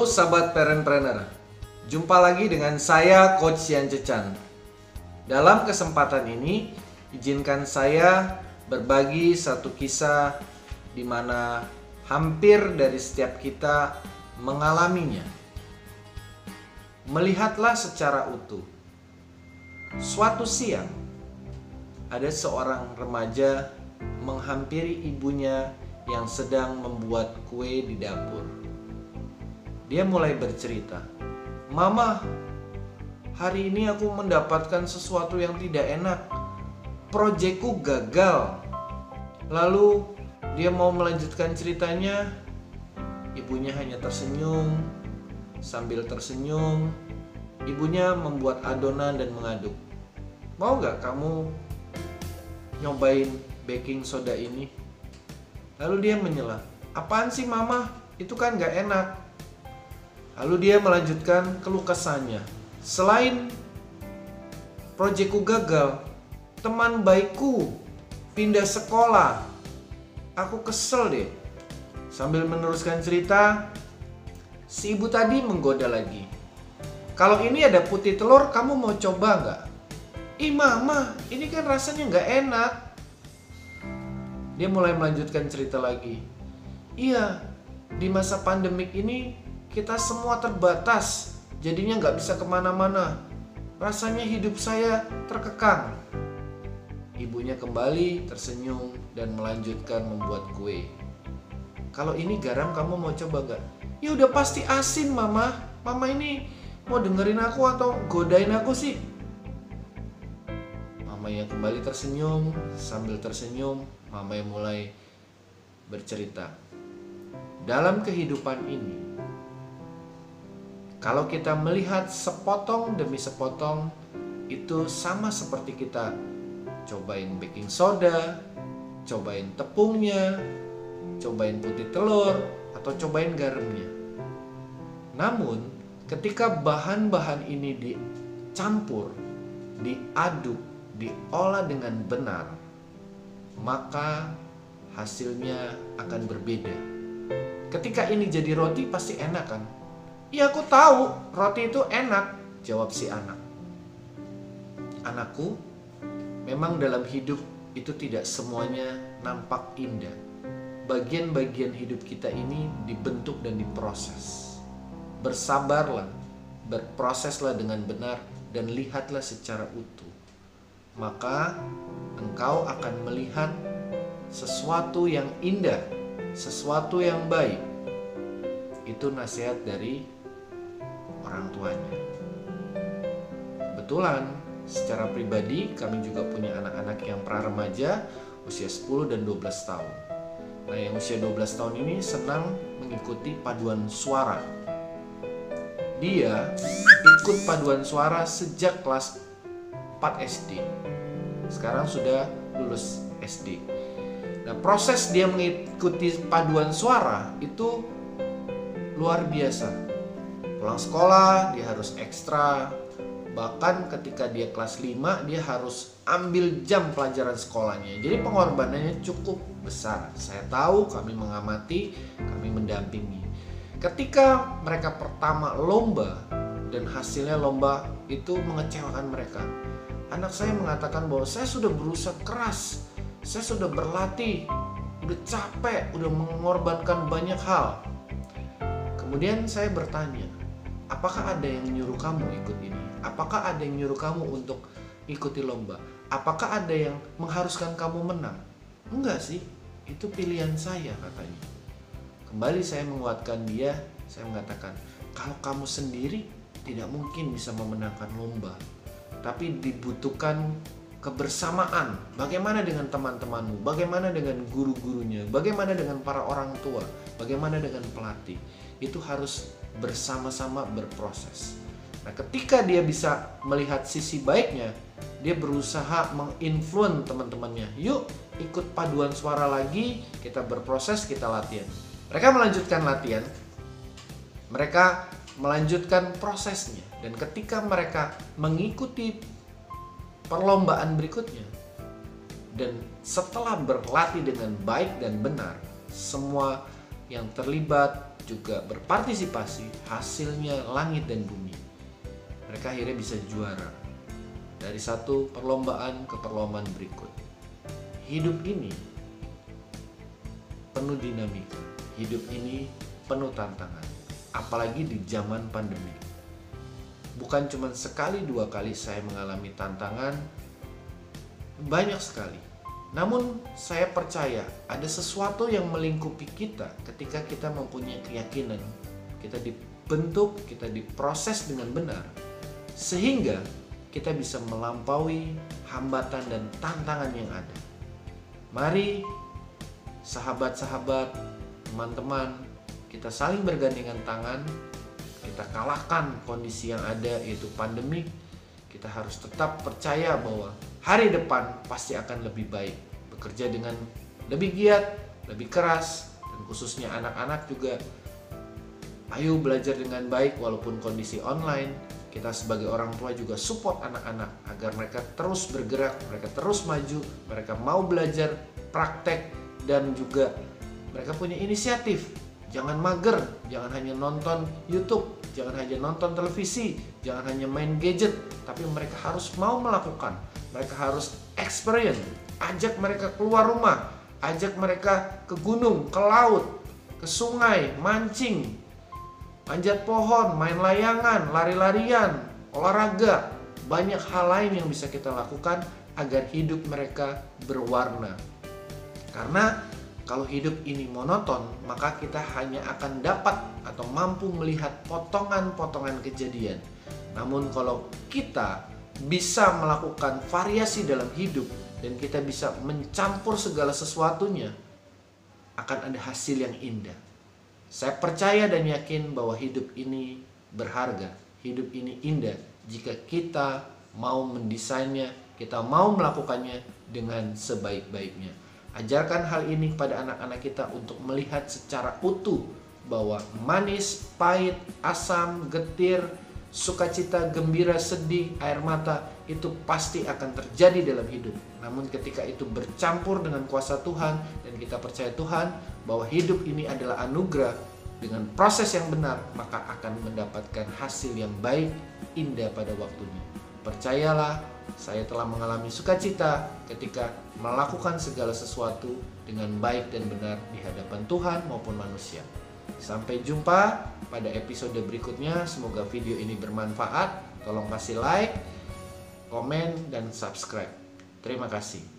sahabat parentpreneur, jumpa lagi dengan saya Coach Yan Cecan. Dalam kesempatan ini, izinkan saya berbagi satu kisah di mana hampir dari setiap kita mengalaminya. Melihatlah secara utuh. Suatu siang, ada seorang remaja menghampiri ibunya yang sedang membuat kue di dapur. Dia mulai bercerita, "Mama, hari ini aku mendapatkan sesuatu yang tidak enak. Proyekku gagal." Lalu dia mau melanjutkan ceritanya. Ibunya hanya tersenyum. Sambil tersenyum, ibunya membuat adonan dan mengaduk. "Mau gak kamu nyobain baking soda ini?" Lalu dia menyela, "Apaan sih mama? Itu kan gak enak." Lalu dia melanjutkan keluh kesahnya. "Selain proyekku gagal, teman baikku pindah sekolah. Aku kesel deh." Sambil meneruskan cerita, si ibu tadi menggoda lagi. "Kalau ini ada putih telur, kamu mau coba nggak?" "Ih mama, ini kan rasanya nggak enak." Dia mulai melanjutkan cerita lagi. "Iya, di masa pandemik ini kita semua terbatas, jadinya nggak bisa kemana-mana. Rasanya hidup saya terkekang." Ibunya kembali tersenyum dan melanjutkan membuat kue. "Kalau ini garam, kamu mau coba nggak?" "Ya udah pasti asin mama. Mama ini mau dengerin aku atau godain aku sih?" Mamanya kembali tersenyum. Sambil tersenyum, mamanya mulai bercerita. Dalam kehidupan ini, kalau kita melihat sepotong demi sepotong, itu sama seperti kita cobain baking soda, cobain tepungnya, cobain putih telur, atau cobain garamnya. Namun, ketika bahan-bahan ini dicampur, diaduk, diolah dengan benar, maka hasilnya akan berbeda. Ketika ini jadi roti pasti enak kan? "Iya aku tahu roti itu enak," jawab si anak. "Anakku, memang dalam hidup itu tidak semuanya nampak indah. Bagian-bagian hidup kita ini dibentuk dan diproses. Bersabarlah, berproseslah dengan benar, dan lihatlah secara utuh. Maka engkau akan melihat sesuatu yang indah, sesuatu yang baik." Itu nasihat dari orang tuanya. Kebetulan secara pribadi kami juga punya anak-anak yang pra-remaja usia 10 dan 12 tahun. Nah, yang usia 12 tahun ini senang mengikuti paduan suara. Dia ikut paduan suara sejak kelas 4 SD. Sekarang sudah lulus SD. Nah, proses dia mengikuti paduan suara itu luar biasa. Pulang sekolah dia harus ekstra. Bahkan ketika dia kelas 5 dia harus ambil jam pelajaran sekolahnya. Jadi pengorbanannya cukup besar. Saya tahu, kami mengamati, kami mendampingi. Ketika mereka pertama lomba dan hasilnya lomba itu mengecewakan mereka. Anak saya mengatakan bahwa saya sudah berusaha keras, saya sudah berlatih, udah capek, udah mengorbankan banyak hal. Kemudian saya bertanya, apakah ada yang nyuruh kamu ikut ini? Apakah ada yang nyuruh kamu untuk ikuti lomba? Apakah ada yang mengharuskan kamu menang? Enggak sih, itu pilihan saya, katanya. Kembali saya menguatkan dia, saya mengatakan, kalau kamu sendiri tidak mungkin bisa memenangkan lomba. Tapi dibutuhkan kebersamaan. Bagaimana dengan teman-temanmu? Bagaimana dengan guru-gurunya? Bagaimana dengan para orang tua? Bagaimana dengan pelatih? Itu harus bersama-sama berproses. Nah, ketika dia bisa melihat sisi baiknya, dia berusaha menginfluence teman-temannya. "Yuk, ikut paduan suara lagi, kita berproses, kita latihan." Mereka melanjutkan latihan. Mereka melanjutkan prosesnya. Dan ketika mereka mengikuti perlombaan berikutnya, dan setelah berlatih dengan baik dan benar, semua yang terlibat juga berpartisipasi, hasilnya langit dan bumi. Mereka akhirnya bisa juara dari satu perlombaan ke perlombaan berikut. Hidup ini penuh dinamika, hidup ini penuh tantangan, apalagi di zaman pandemi. Bukan cuma sekali dua kali saya mengalami tantangan, banyak sekali. Namun saya percaya ada sesuatu yang melingkupi kita ketika kita mempunyai keyakinan. Kita dibentuk, kita diproses dengan benar, sehingga kita bisa melampaui hambatan dan tantangan yang ada. Mari sahabat-sahabat, teman-teman, kita saling bergandengan tangan. Kita kalahkan kondisi yang ada, yaitu pandemik. Kita harus tetap percaya bahwa hari depan pasti akan lebih baik. Bekerja dengan lebih giat, lebih keras, dan khususnya anak-anak juga. Ayo belajar dengan baik walaupun kondisi online. Kita sebagai orang tua juga support anak-anak agar mereka terus bergerak, mereka terus maju, mereka mau belajar, praktek, dan juga mereka punya inisiatif. Jangan mager, jangan hanya nonton YouTube, jangan hanya nonton televisi, jangan hanya main gadget, tapi mereka harus mau melakukan, mereka harus experience. Ajak mereka keluar rumah, ajak mereka ke gunung, ke laut, ke sungai, mancing, manjat pohon, main layangan, lari-larian, olahraga. Banyak hal lain yang bisa kita lakukan agar hidup mereka berwarna. Karena kalau hidup ini monoton, maka kita hanya akan dapat atau mampu melihat potongan-potongan kejadian. Namun kalau kita bisa melakukan variasi dalam hidup dan kita bisa mencampur segala sesuatunya, akan ada hasil yang indah. Saya percaya dan yakin bahwa hidup ini berharga, hidup ini indah jika kita mau mendesainnya, kita mau melakukannya dengan sebaik-baiknya. Ajarkan hal ini kepada anak-anak kita untuk melihat secara utuh bahwa manis, pahit, asam, getir, sukacita, gembira, sedih, air mata itu pasti akan terjadi dalam hidup. Namun ketika itu bercampur dengan kuasa Tuhan dan kita percaya Tuhan bahwa hidup ini adalah anugerah dengan proses yang benar, maka akan mendapatkan hasil yang baik, indah pada waktunya. Percayalah, saya telah mengalami sukacita ketika melakukan segala sesuatu dengan baik dan benar di hadapan Tuhan maupun manusia. Sampai jumpa pada episode berikutnya. Semoga video ini bermanfaat. Tolong kasih like, komen, dan subscribe. Terima kasih.